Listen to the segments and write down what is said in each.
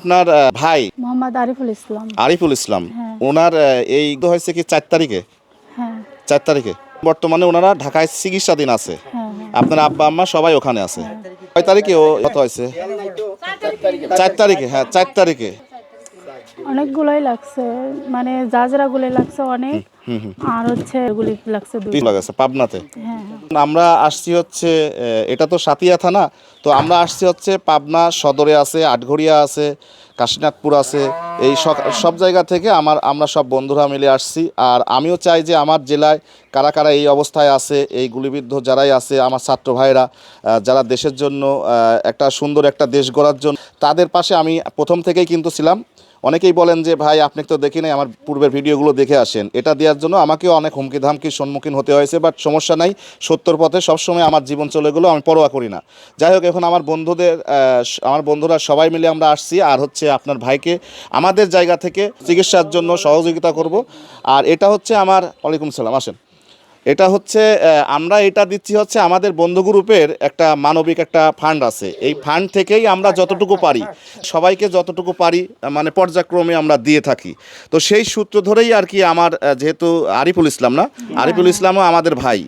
আপনার ভাই মোহাম্মদ আরিফুল ইসলাম। আরিফুল ইসলাম, হ্যাঁ। ওনার এই হয়েছে কি 4 তারিখে? হ্যাঁ 4 তারিখে বর্তমানে ওনারা ঢাকায় চিকিৎসাধীন আছে। হ্যাঁ। আপনার আব্বা আম্মা সবাই ওখানে আছে। 6 তারিখে ও কত হয়েছে? 4 তারিখে, হ্যাঁ 4 তারিখে। অনেকগুলোই লাগছে, মানে যারা গুলো লাগছে অনেক, আর হচ্ছে এগুলি লাগছে দুই লাগাছে পাবনাতে। হ্যাঁ। আমরা আসছি হচ্ছে এটা তো সাতিয়া থানা, তো আমরা আসছি হচ্ছে পাবনা সদরে আছে, আটঘরিয়া আছে, কাশীনাথপুর আছে, এই সব জায়গা থেকে আমরা সব বন্ধুরা মিলে আসছি। আর আমিও চাই যে আমার জেলায় কারা কারা এই অবস্থায় আছে, এই গুলিবিদ্ধ যারাই আছে, আমার ছাত্র ভাইরা যারা দেশের জন্য একটা সুন্দর একটা দেশ গড়ার জন্য, তাদের পাশে আমি প্রথম থেকেই কিন্তু ছিলাম। অনেকেই বলেন যে ভাই আপনি তো দেখি নাই, আমার পূর্বের ভিডিওগুলো দেখে আসেন। এটা দেওয়ার জন্য আমাকেও অনেক হুমকি ধামকির সম্মুখীন হতে হয়েছে, বাট সমস্যা নাই, সত্যর পথে সবসময় আমার জীবন চলে গেলো, আমি পরোয়া করি না। যাই হোক, এখন আমার বন্ধুরা সবাই মিলে আমরা আসছি, আর হচ্ছে আপনার ভাইকে আমাদের জায়গা থেকে চিকিৎসার জন্য সহযোগিতা করব। আর এটা হচ্ছে আমার, ওয়ালাইকুম সালাম, আসেন। এটা হচ্ছে আমরা এটা দিচ্ছি হচ্ছে আমাদের বন্ধু গ্রুপের একটা মানবিক একটা ফান্ড আছে, এই ফান্ড থেকেই আমরা যতটুকু পারি সবাইকে যতটুকু পারি মানে পর্যায়ক্রমে আমরা দিয়ে থাকি। তো সেই সূত্র ধরেই আর কি আমার যেহেতু আরিফুল ইসলাম না, আরিফুল ইসলামও আমাদের ভাই,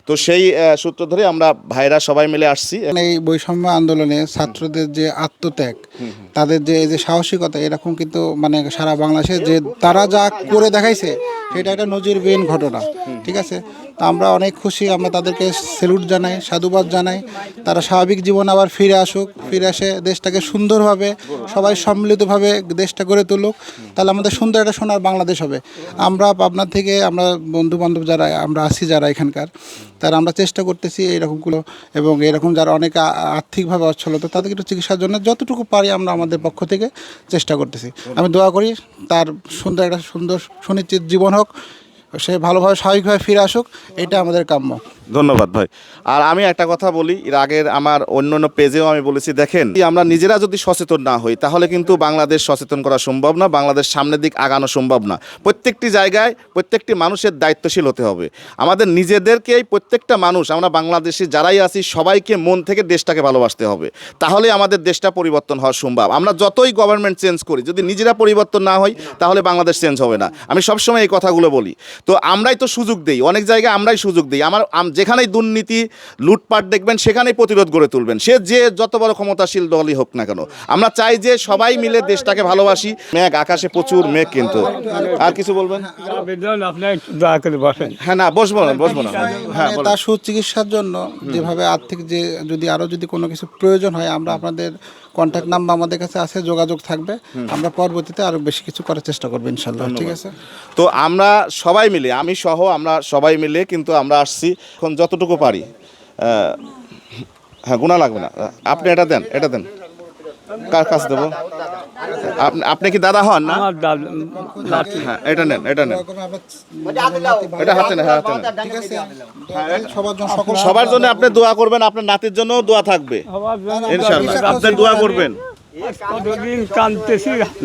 তো সেই সূত্র ধরে আমরা ভাইরা সবাই মিলে আসছি। এই বৈষম্য আন্দোলনে ছাত্রদের যে আত্মত্যাগ, তাদের যে এই যে সাহসিকতা, এরকম কিন্তু মানে সারা বাংলাদেশে যে তারা যা করে দেখাইছে সেটা একটা নজিরবিহীন ঘটনা। ঠিক আছে, তো আমরা অনেক খুশি, আমরা তাদেরকে স্যালুট জানাই, সাধুবাদ জানাই। তারা স্বাভাবিক জীবন আবার ফিরে আসুক, ফিরে আসে দেশটাকে সুন্দরভাবে সবাই সম্মিলিতভাবে দেশটা গড়ে তুলুক, তাহলে আমাদের সুন্দর একটা সোনার বাংলাদেশ হবে। আমরা পাবনা থেকে আমরা বন্ধু বান্ধব যারা আমরা আছি, যারা এখানকার, তারা আমরা চেষ্টা করতেছি এইরকমগুলো, এবং এরকম যারা অনেক আর্থিকভাবে অচ্ছলতা, তাদেরকে একটু চিকিৎসার জন্য যতটুকু পারি আমরা আমাদের পক্ষ থেকে চেষ্টা করতেছি। আমি দোয়া করি তার একটা সুন্দর সুনিশ্চিত জীবন হোক, সে ভালোভাবে স্বাভাবিকভাবে ফিরে আসুক, এটা আমাদের কাম্য। ধন্যবাদ ভাই। আর আমি একটা কথা বলি, এর আগের আমার অন্য পেজেও আমি বলেছি, দেখেন আমরা নিজেরা যদি সচেতন না হই তাহলে কিন্তু বাংলাদেশ সচেতন করা সম্ভব না, বাংলাদেশ সামনের দিক আগানো সম্ভব না। প্রত্যেকটি জায়গায় প্রত্যেকটি মানুষের দায়িত্বশীল হতে হবে। আমাদের নিজেদেরকেই প্রত্যেকটা মানুষ, আমরা বাংলাদেশি যারাই আছি সবাইকে মন থেকে দেশটাকে ভালোবাসতে হবে, তাহলে আমাদের দেশটা পরিবর্তন হওয়া সম্ভব। আমরা যতই গভর্নমেন্ট চেঞ্জ করি, যদি নিজেরা পরিবর্তন না হই তাহলে বাংলাদেশ চেঞ্জ হবে না। আমি সবসময় এই কথাগুলো বলি। তো আমরাই তো সুযোগ দিই, অনেক জায়গায় আমরাই সুযোগ দিই। যেখানেই দুর্নীতি লুটপাট দেখবেন সেখানেই প্রতিরোধ গড়ে তুলবেন, সে যে যত বড় ক্ষমতাশীল দলই হোক না কেন। আমরা চাই যে সবাই মিলে দেশটাকে ভালোবাসি। মেঘ, আকাশে প্রচুর মেঘ, কিন্তু আর কিছু বলবেন? হ্যাঁ, না বসবো না। হ্যাঁ, তার সুচিকিৎসার জন্য যেভাবে আর্থিক যে যদি কোনো কিছু প্রয়োজন হয়, আমরা আপনাদের কন্ট্যাক্ট নাম্বার আমাদের কাছে আছে, যোগাযোগ থাকবে। আমরা পরবর্তীতে আরো বেশি কিছু করার চেষ্টা করবো ইনশাল্লাহ। ঠিক আছে, তো আমরা সবাই মিলে, আমি সহ আমরা সবাই মিলে কিন্তু আমরা আসছি এখন যতটুকু পারি। হ্যাঁ, গুণা লাগবে না, আপনি এটা দেন। কার কাছে দেবো? আপনি কি দাদা হন না? হ্যাঁ, এটা নেন। এটা হাতে নেন। ঠিক আছে, সবার জন্য আপনি দোয়া করবেন, আপনার নাতির জন্য দোয়া থাকবে ইনশাআল্লাহ, আপনি দোয়া করবেন।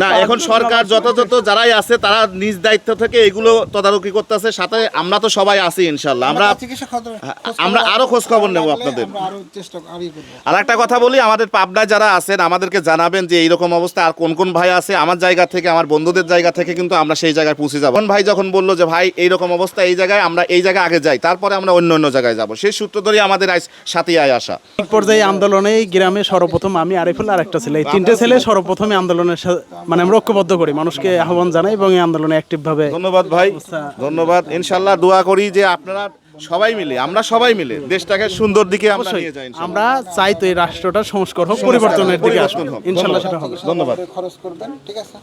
না, এখন সরকার যত যারাই আছে তারা নিজ দায়িত্ব থেকে এগুলো তদারকি করতেছে, সাথে আমরা তো সবাই আছি ইনশাআল্লাহ। আমরা আরো খোঁজ খবর নেব আপনাদের। আর একটা কথা বলি, আমাদের পাবনায় যারা আছেন আমাদেরকে জানাবেন যে এইরকম অবস্থা আর কোন ভাই আছে। আমার জায়গা থেকে, আমার বন্ধুদের জায়গা থেকে কিন্তু আমরা সেই জায়গায় পৌঁছে যাবো। ভাই যখন বললো যে ভাই এইরকম অবস্থা এই জায়গায়, আমরা এই জায়গায় আগে যাই, তারপরে আমরা অন্য জায়গায় যাব, সেই সূত্র ধরে আমাদের সাথে আসা। পর্যায়ে আন্দোলনে গ্রামে সর্বপ্রথম আমি, আরিফুল আর একটা ছেলে, তিনটে ছেলে সর্বপ্রথমে আন্দোলনের মানে আমরা ঐক্যবদ্ধ করি, মানুষকে আহ্বান জানাই এবং এই আন্দোলনে অ্যাক্টিভ ভাবে। ধন্যবাদ ভাই, ধন্যবাদ। ইনশাআল্লাহ দোয়া করি যে আপনারা আমরা সবাই মিলে দেশটাকে সুন্দর দিকে আমরা নিয়ে যাই। আমরা চাই তো এই রাষ্ট্রটা সংস্কার হোক, পরিবর্তনের দিকে আসুন, ইনশাআল্লাহ সেটা হবে। ধন্যবাদ। খরচ করবেন, ঠিক আছে।